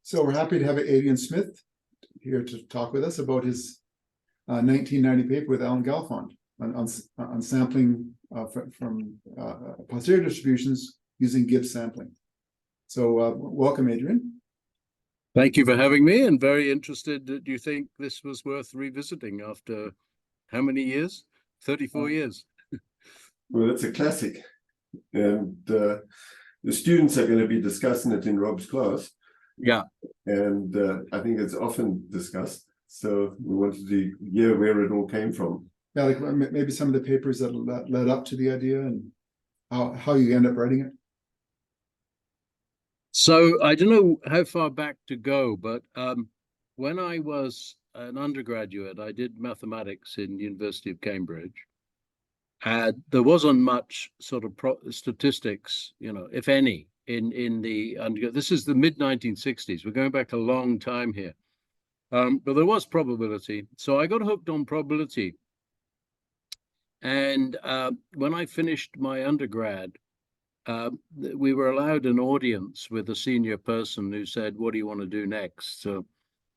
So we're happy to have Adrian Smith here to talk with us about his 1990 paper with Alan Gelfand on sampling from posterior distributions using Gibbs sampling. So welcome, Adrian. Thank you for having me, and very interested. Do you think this was worth revisiting after how many years? 34 years. Well, it's a classic. And the students are going to be discussing it in Rob's class. Yeah. And I think it's often discussed. So we wanted to hear where it all came from. Yeah, like maybe some of the papers that led up to the idea and how you end up writing it. So I don't know how far back to go, but when I was an undergraduate, I did mathematics in the University of Cambridge. And there wasn't much sort of statistics, if any, in the undergrad. This is the mid-1960s. We're going back a long time here. But there was probability. So I got hooked on probability. And when I finished my undergrad, we were allowed an audience with a senior person who said, "What do you want to do next?" So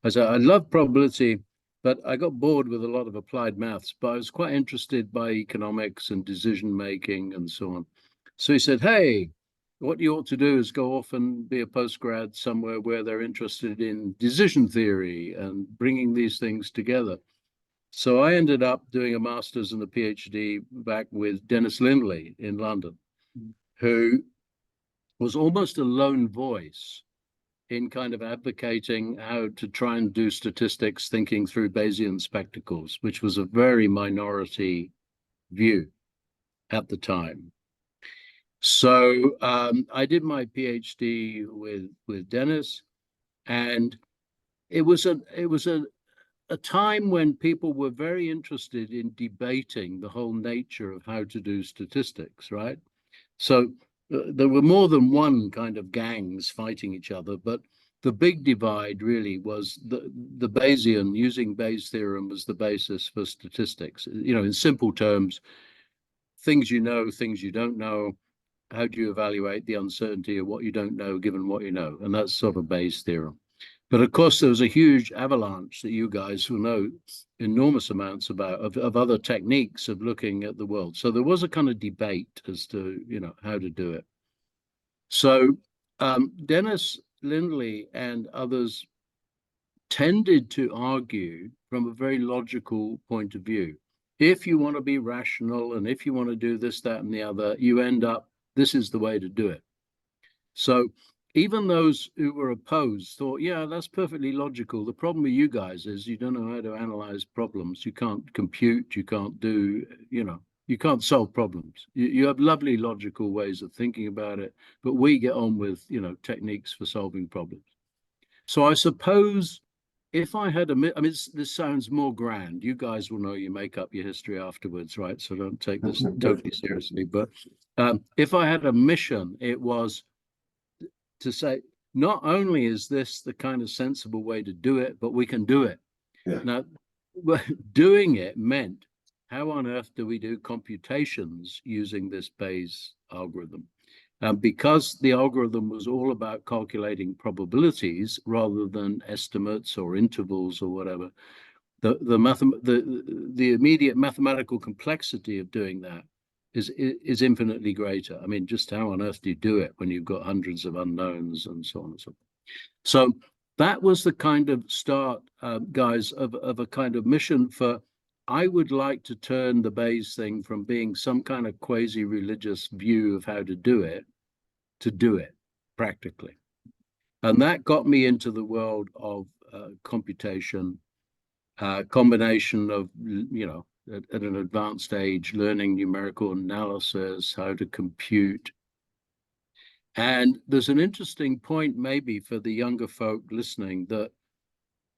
I said, "I love probability, but I got bored with a lot of applied maths, but I was quite interested by economics and decision making and so on." So he said, "Hey, what you ought to do is go off and be a postgrad somewhere where they're interested in decision theory and bringing these things together." So I ended up doing a master's and a PhD back with Dennis Lindley in London, who was almost a lone voice in kind of advocating how to try and do statistics thinking through Bayesian spectacles, which was a very minority view at the time. So I did my PhD with Dennis, and it was a time when people were very interested in debating the whole nature of how to do statistics, right? So there were more than one kind of gangs fighting each other, but the big divide really was the Bayesian, using Bayes' theorem as the basis for statistics. In simple terms, things you know, things you don't know. How do you evaluate the uncertainty of what you don't know given what you know? And that's sort of Bayes' theorem. But of course, there was a huge avalanche that you guys will know enormous amounts about of other techniques of looking at the world. So there was a kind of debate as to, how to do it. So Dennis Lindley and others tended to argue from a very logical point of view. If you want to be rational and if you want to do this, that, and the other, you end up, this is the way to do it. So even those who were opposed thought, yeah, that's perfectly logical. The problem with you guys is you don't know how to analyze problems. You can't compute, you can't do, you can't solve problems. You have lovely logical ways of thinking about it, but we get on with, techniques for solving problems. So I suppose if I had this sounds more grand. You guys will know you make up your history afterwards, right? So don't take this totally seriously. But if I had a mission, it was to say, not only is this the kind of sensible way to do it, but we can do it. Yeah. Now, doing it meant, how on earth do we do computations using this Bayes algorithm? Because the algorithm was all about calculating probabilities rather than estimates or intervals or whatever, the immediate mathematical complexity of doing that is infinitely greater. I mean, just how on earth do you do it when you've got hundreds of unknowns and so on and so forth? So that was the kind of start, guys, of a kind of mission for, I would like to turn the Bayes thing from being some kind of quasi-religious view of how to do it practically. And that got me into the world of computation, combination of, at an advanced age, learning numerical analysis, how to compute. And there's an interesting point maybe for the younger folk listening that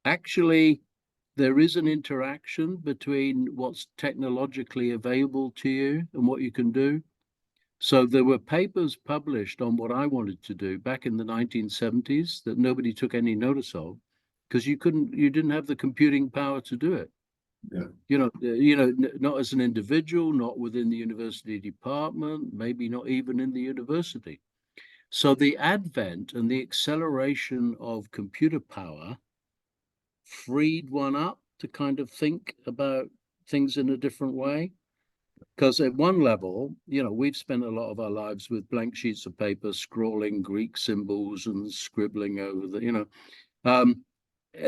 actually there is an interaction between what's technologically available to you and what you can do. So there were papers published on what I wanted to do back in the 1970s that nobody took any notice of because you didn't have the computing power to do it. Yeah. Not as an individual, not within the university department, maybe not even in the university. So the advent and the acceleration of computer power freed one up to kind of think about things in a different way. Because at one level, we've spent a lot of our lives with blank sheets of paper, scrawling Greek symbols and scribbling over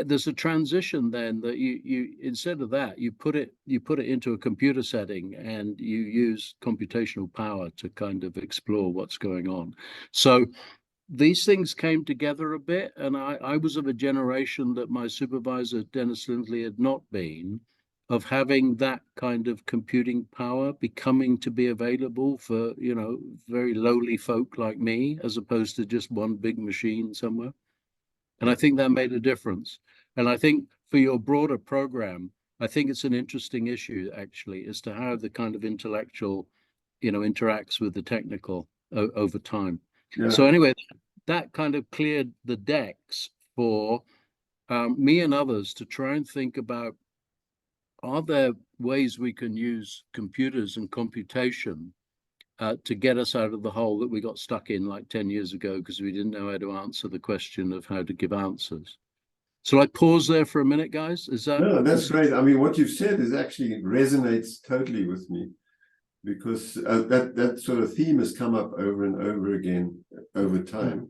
there's a transition then that you instead of that, you put it into a computer setting and you use computational power to kind of explore what's going on. So these things came together a bit, and I was of a generation that my supervisor, Dennis Lindley, had not been, of having that kind of computing power becoming to be available for, very lowly folk like me, as opposed to just one big machine somewhere. And I think that made a difference. And I think for your broader program, I think it's an interesting issue, actually, as to how the kind of intellectual, interacts with the technical over time. Yeah. So anyway, that kind of cleared the decks for me and others to try and think about, are there ways we can use computers and computation to get us out of the hole that we got stuck in like 10 years ago because we didn't know how to answer the question of how to give answers. So I pause there for a minute, guys. Is that? No, that's great. I mean, what you've said is actually resonates totally with me, because that sort of theme has come up over and over again over time.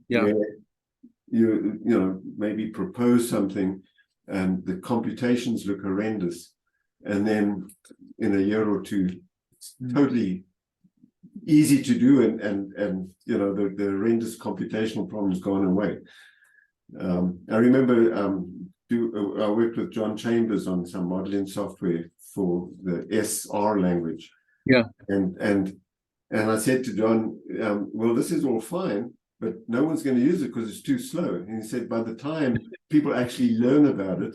Yeah. Where you maybe propose something and the computations look horrendous, and then in a year or two, it's totally easy to do, and the horrendous computational problem's gone away. I remember I worked with John Chambers on some modeling software for the SR language. Yeah. And I said to John, well, this is all fine, but no one's going to use it because it's too slow. And he said, by the time people actually learn about it,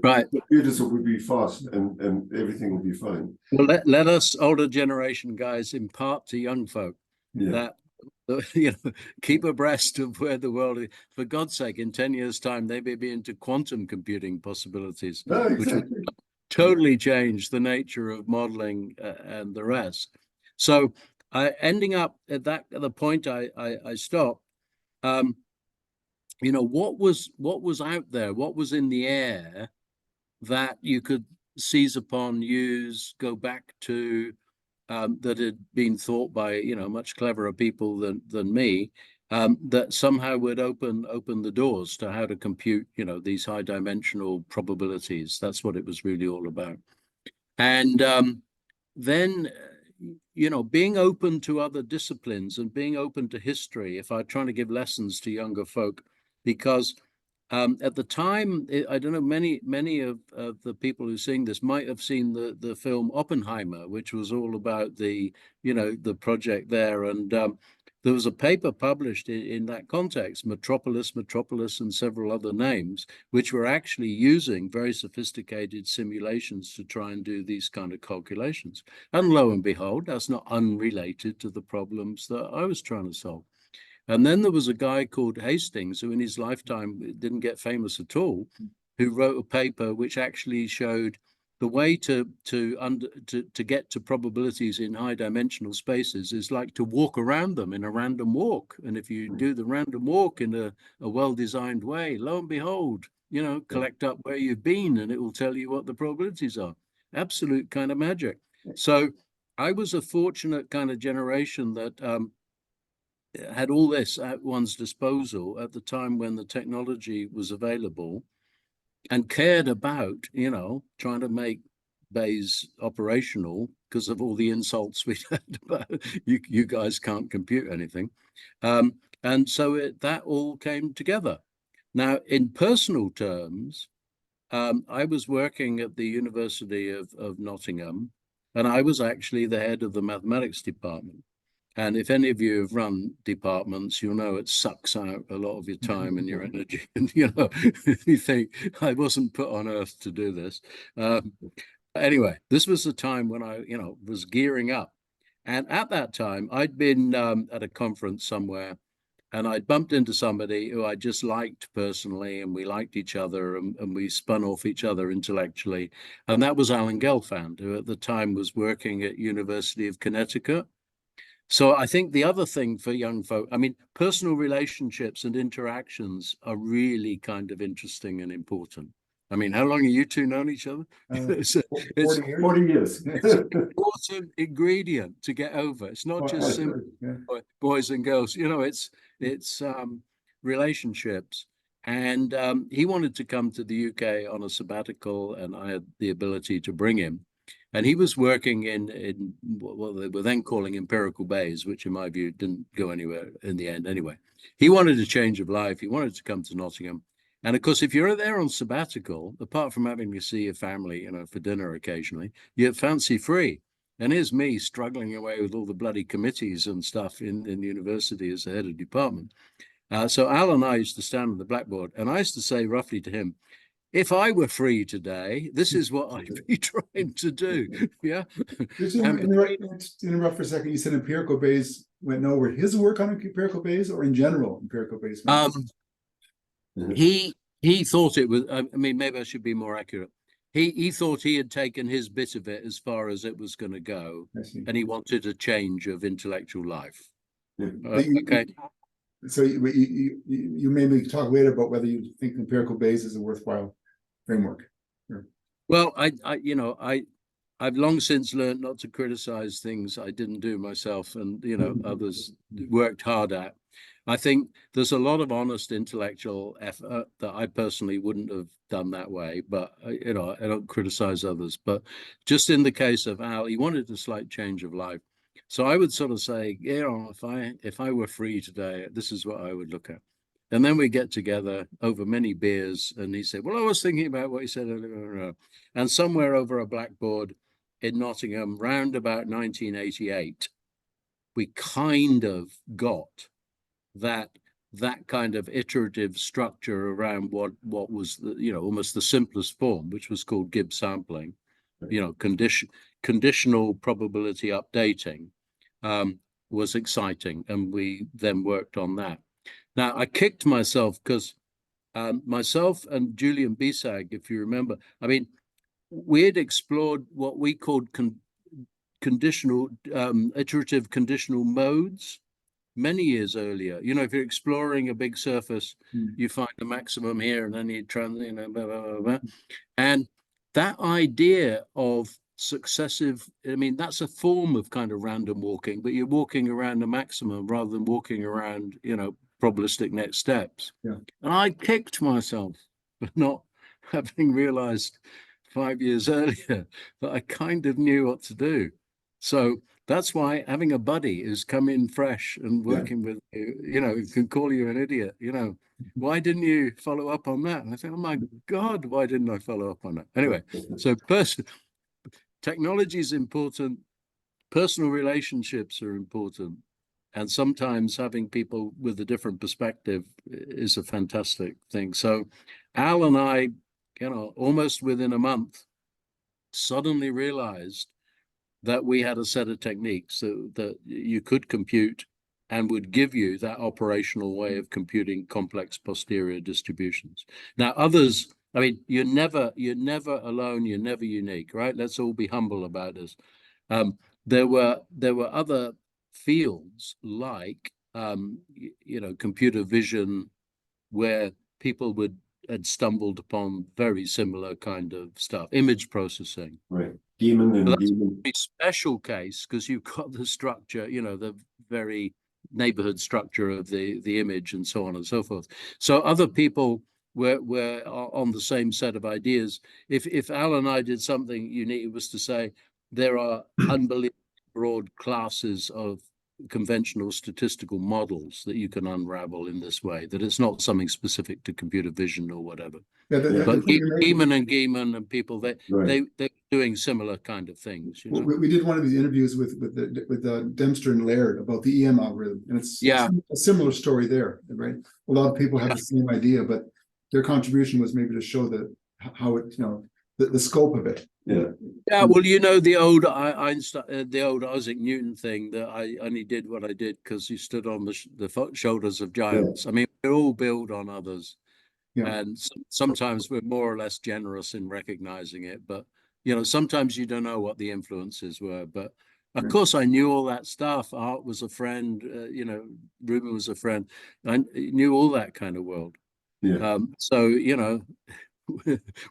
right, computers will be fast and everything will be fine. Well, let us older generation guys impart to young folk that keep abreast of where the world is. For God's sake, in 10 years' time, they may be into quantum computing possibilities, which would totally change the nature of modeling and the rest. So, ending up at the point I stopped, what was out there, what was in the air that you could seize upon, use, go back to, that had been thought by much cleverer people than me, that somehow would open the doors to how to compute these high dimensional probabilities. That's what it was really all about. And then being open to other disciplines and being open to history, if I'm trying to give lessons to younger folk, because at the time, I don't know, many of the people who sing this might have seen the film Oppenheimer, which was all about the project there. And there was a paper published in that context, Metropolis, and several other names, which were actually using very sophisticated simulations to try and do these kind of calculations. And lo and behold, that's not unrelated to the problems that I was trying to solve. And then there was a guy called Hastings, who in his lifetime didn't get famous at all, who wrote a paper which actually showed the way to get to probabilities in high dimensional spaces is like to walk around them in a random walk. And if you do the random walk in a well-designed way, lo and behold, collect up where you've been and it will tell you what the probabilities are. Absolute kind of magic. So I was a fortunate kind of generation that had all this at one's disposal at the time when the technology was available, and cared about, trying to make Bayes operational because of all the insults we had about you guys can't compute anything. And so that all came together. Now, in personal terms, I was working at the University of Nottingham, and I was actually the head of the mathematics department. And if any of you have run departments, you'll know it sucks out a lot of your time and your energy. And, you think, I wasn't put on earth to do this. Anyway, this was the time when I, was gearing up. And at that time, I'd been at a conference somewhere, and I'd bumped into somebody who I just liked personally, and we liked each other, and we spun off each other intellectually. And that was Alan Gelfand, who at the time was working at University of Connecticut. So I think the other thing for young folk, I mean, personal relationships and interactions are really kind of interesting and important. I mean, how long have you two known each other? It's 40 years. 40 years. it's an important ingredient to get over. It's not just simple boys and girls, you know, it's relationships. And he wanted to come to the UK on a sabbatical, and I had the ability to bring him. And he was working in what they were then calling empirical bays, which in my view didn't go anywhere in the end anyway. He wanted a change of life. He wanted to come to Nottingham. And of course, if you're there on sabbatical, apart from having to see your family, you know, for dinner occasionally, you're fancy free. And here's me struggling away with all the bloody committees and stuff in university as the head of department. So Al and I used to stand on the blackboard, and I used to say roughly to him, if I were free today, this is what I'd be trying to do. Yeah. Just interrupt for a second. You said empirical bays went nowhere. His work on empirical bays, or in general empirical bays? He thought it was. I mean, maybe I should be more accurate. He thought he had taken his bit of it as far as it was going to go, and he wanted a change of intellectual life. Okay. So you maybe talk later about whether you think empirical bays is a worthwhile framework. Sure. Well, I've long since learned not to criticize things I didn't do myself, and you know, others worked hard at. I think there's a lot of honest intellectual effort that I personally wouldn't have done that way, but you know, I don't criticize others. But just in the case of Al, he wanted a slight change of life. So I would sort of say, you know, if I were free today, this is what I would look at. And then we get together over many beers, and he said, well, I was thinking about what he said earlier. And somewhere over a blackboard in Nottingham, round about 1988, we kind of got that kind of iterative structure around what was the, you know, almost the simplest form, which was called Gibbs sampling, you know, conditional probability updating, was exciting, and we then worked on that. Now I kicked myself because myself and Julian Bisag, if you remember, I mean, we had explored what we called conditional iterative conditional modes many years earlier. You know, if you're exploring a big surface, you find the maximum here, and then you try, you know, blah, blah, blah, blah. And that idea of successive, I mean, that's a form of kind of random walking, but you're walking around the maximum rather than walking around, you know, probabilistic next steps. Yeah. And I kicked myself for not having realized 5 years earlier that I kind of knew what to do. So that's why having a buddy who's come in fresh and working with you, you know, can call you an idiot, you know, why didn't you follow up on that? And I think, oh my God, why didn't I follow up on that? Anyway, so technology is important. Personal relationships are important. And sometimes having people with a different perspective is a fantastic thing. So Al and I, you know, almost within a month, suddenly realized that we had a set of techniques that you could compute and would give you that operational way of computing complex posterior distributions. Now, others, I mean, you're never alone, you're never unique, right? Let's all be humble about this. There were other fields like, you know, computer vision, where people had stumbled upon very similar kind of stuff, image processing. Right. That's a special case because you've got the structure, you know, the very neighborhood structure of the image and so on and so forth. So other people were on the same set of ideas. If Al and I did something unique, it was to say there are unbelievably broad classes of conventional statistical models that you can unravel in this way, that it's not something specific to computer vision or whatever. But Gieman and people, they're doing similar kind of things. You know? We did one of these interviews with Dempster and Laird about the EM algorithm, and it's a similar story there, right? A lot of people have the same idea, but their contribution was maybe to show how it, you know, the scope of it. Yeah, well, you know, the old Einstein, the old Isaac Newton thing, that I only did what I did because he stood on the shoulders of giants. I mean, we all build on others, and sometimes we're more or less generous in recognizing it. But you know, sometimes you don't know what the influences were. But Of course, I knew all that stuff. Art was a friend, Ruben was a friend. I knew all that kind of world. Yeah. So,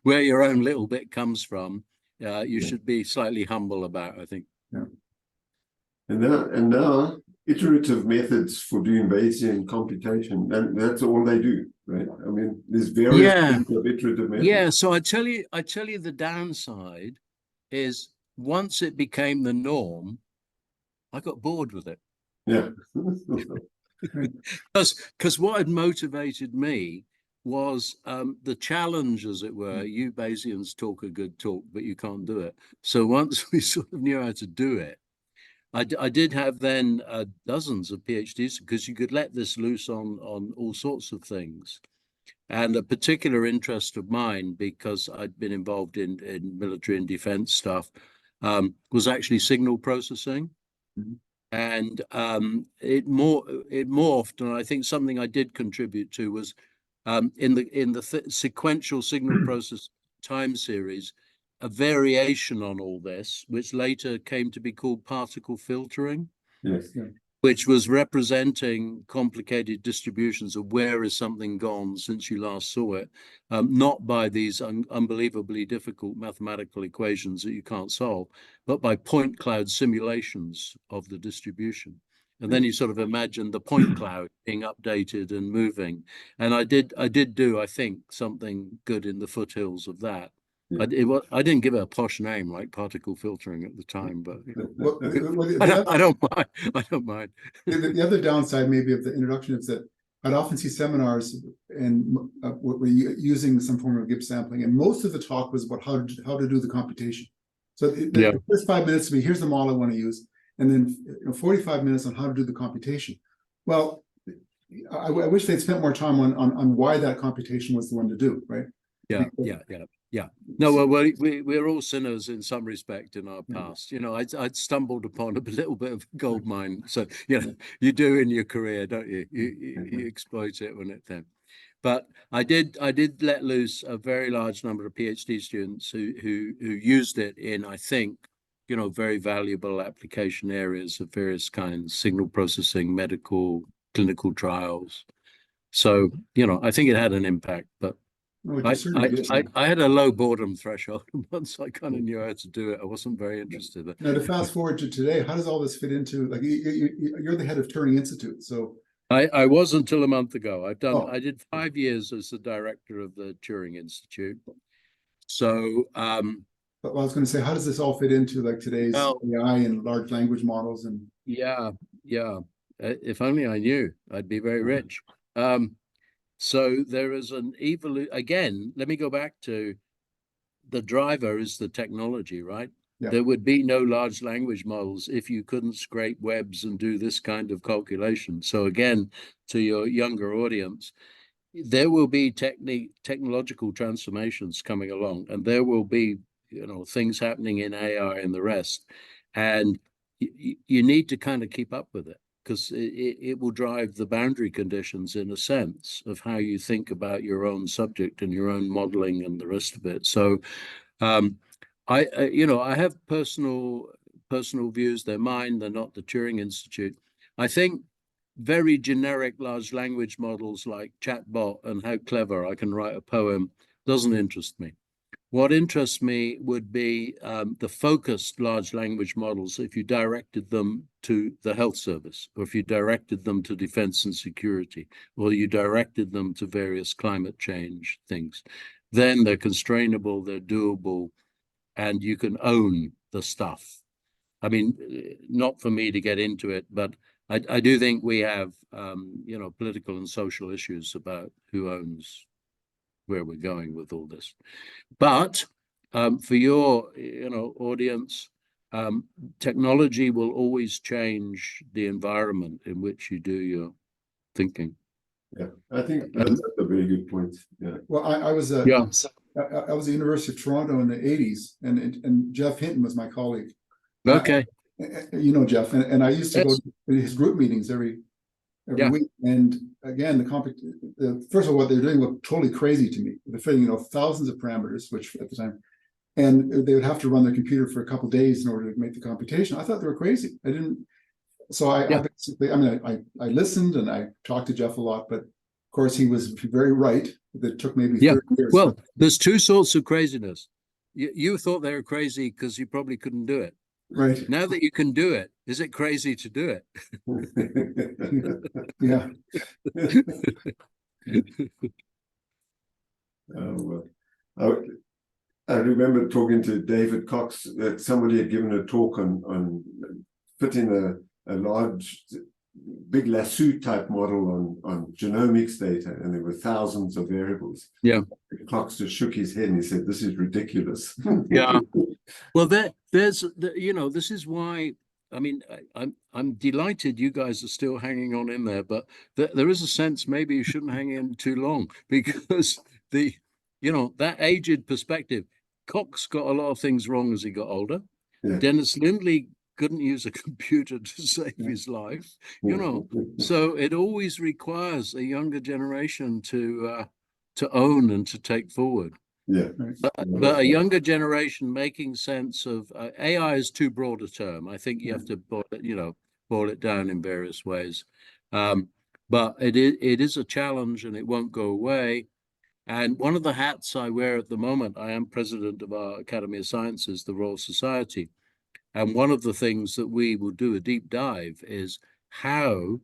where your own little bit comes from, you should be slightly humble about, I think. Yeah. And now iterative methods for doing Bayesian computation, and that's all they do, right? I mean, there's various types of iterative methods. Yeah. So I tell you the downside is once it became the norm, I got bored with it. Yeah. Because what had motivated me was the challenge, as it were. You Bayesians talk a good talk, but you can't do it. So once we sort of knew how to do it, I did have then dozens of PhDs, because you could let this loose on all sorts of things. And a particular interest of mine, because I'd been involved in military and defense stuff, was actually signal processing. Mhm. And it morphed, and I think something I did contribute to was in the sequential signal process time series, a variation on all this, which later came to be called particle filtering. Yes. Yeah. Which was representing complicated distributions of where is something gone since you last saw it, not by these unbelievably difficult mathematical equations that you can't solve, but by point cloud simulations of the distribution. And then you sort of imagine the point cloud being updated and moving. And I did do, I think, something good in the foothills of that. I didn't give it a posh name like particle filtering at the time, but Well, I don't mind. I don't mind. The other downside maybe of the introduction is that I'd often see seminars and we're using some form of Gibbs sampling, and most of the talk was about how to do the computation. So the first 5 minutes to me, here's the model I want to use, and then 45 minutes on how to do the computation. Well, I wish they'd spent more time on why that computation was the one to do, right? Yeah. No, well, we're all sinners in some respect in our past. I'd stumbled upon a little bit of a gold mine. So, you do in your career, don't you? You exploit it when it's there. But I did let loose a very large number of PhD students who used it in, I think, very valuable application areas of various kinds: signal processing, medical, clinical trials. So, I think it had an impact, but I had a low boredom threshold. Once I kind of knew how to do it, I wasn't very interested. Now, to fast forward to today, how does all this fit into, like, you're the head of Turing Institute, so I was until a month ago. I did 5 years as the director of the Turing Institute. So, but I was going to say, how does this all fit into like today's AI and large language models? And yeah. If only I knew, I'd be very rich. So there is an evolution. Again, let me go back to the driver is the technology, right? Yeah. There would be no large language models if you couldn't scrape webs and do this kind of calculation. So again, to your younger audience, there will be technological transformations coming along, and there will be, things happening in AI and the rest. And you need to kind of keep up with it, because it will drive the boundary conditions, in a sense, of how you think about your own subject and your own modeling and the rest of it. So I have personal views. They're mine. They're not the Turing Institute. I think very generic large language models like chatbot and how clever I can write a poem doesn't interest me. What interests me would be the focused large language models, if you directed them to the health service, or if you directed them to defense and security, or you directed them to various climate change things. Then they're constrainable, they're doable, and you can own the stuff. I mean, not for me to get into it, but I do think we have, political and social issues about who owns where we're going with all this. But for your audience, technology will always change the environment in which you do your thinking. Yeah, I think that's a very good point. Yeah. Well, I was I was at the University of Toronto in the 80s, and Jeff Hinton was my colleague. Okay. Jeff, and I used to go to his group meetings every week. And again, first of all, what they're doing looked totally crazy to me. They're fitting, thousands of parameters, which at the time, and they would have to run their computer for a couple of days in order to make the computation. I thought they were crazy. I didn't. So I basically, I mean, I listened and I talked to Jeff a lot, but of course he was very right. That took maybe 30 years. Well, there's two sorts of craziness. You thought they were crazy because you probably couldn't do it. Right. Now that you can do it, is it crazy to do it? Yeah. Well, I remember talking to David Cox that somebody had given a talk on fitting a large, big lasso type model on genomics data, and there were thousands of variables. Yeah. Cox just shook his head and he said, "This is ridiculous." Yeah. Well, there's you know, this is why. I mean, I'm delighted you guys are still hanging on in there, but there is a sense maybe you shouldn't hang in too long, because that aged perspective. Cox got a lot of things wrong as he got older. Yeah. Dennis Lindley couldn't use a computer to save his life, so it always requires a younger generation to own and to take forward. Yeah. But a younger generation making sense of AI is too broad a term. I think you have to boil it down in various ways. But it is a challenge, and it won't go away. And one of the hats I wear at the moment, I am president of our Academy of Sciences, the Royal Society. And one of the things that we will do a deep dive is how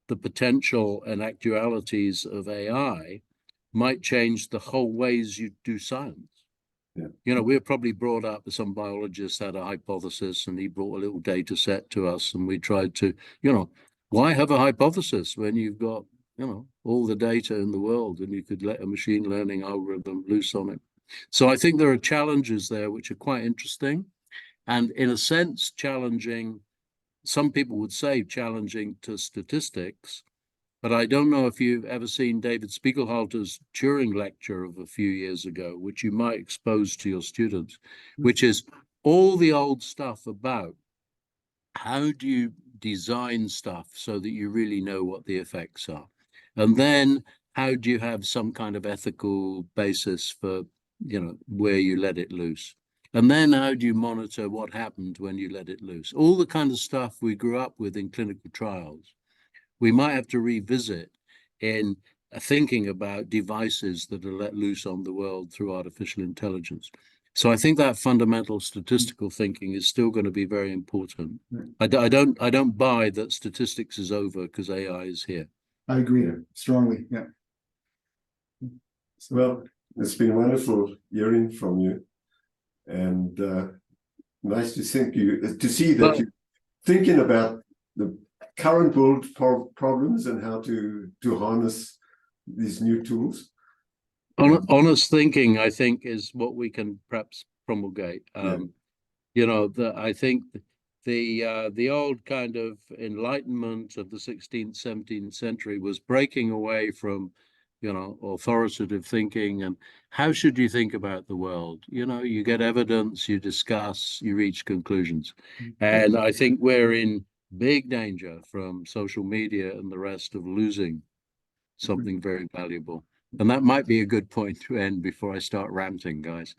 the potential and actualities of AI might change the whole ways you do science. Yeah. We're probably brought up, some biologist had a hypothesis and he brought a little data set to us, and we tried to, why have a hypothesis when you've got, all the data in the world, and you could let a machine learning algorithm loose on it. So I think there are challenges there which are quite interesting, and in a sense challenging. Some people would say challenging to statistics, but I don't know if you've ever seen David Spiegelhalter's Turing lecture of a few years ago, which you might expose to your students, which is all the old stuff about how do you design stuff so that you really know what the effects are. And then how do you have some kind of ethical basis for, where you let it loose? And then how do you monitor what happened when you let it loose? All the kind of stuff we grew up with in clinical trials, we might have to revisit in thinking about devices that are let loose on the world through artificial intelligence. So I think that fundamental statistical thinking is still going to be very important. I don't buy that statistics is over because AI is here. I agree strongly. Yeah. Well, it's been wonderful hearing from you, and nice to see that you're thinking about the current world problems and how to harness these new tools. Honest thinking, I think, is what we can perhaps promulgate. I think the old kind of enlightenment of the 16th, 17th century was breaking away from, authoritative thinking. And how should you think about the world? You get evidence, you discuss, you reach conclusions. And I think we're in big danger from social media and the rest of losing something very valuable. And that might be a good point to end before I start ranting, guys.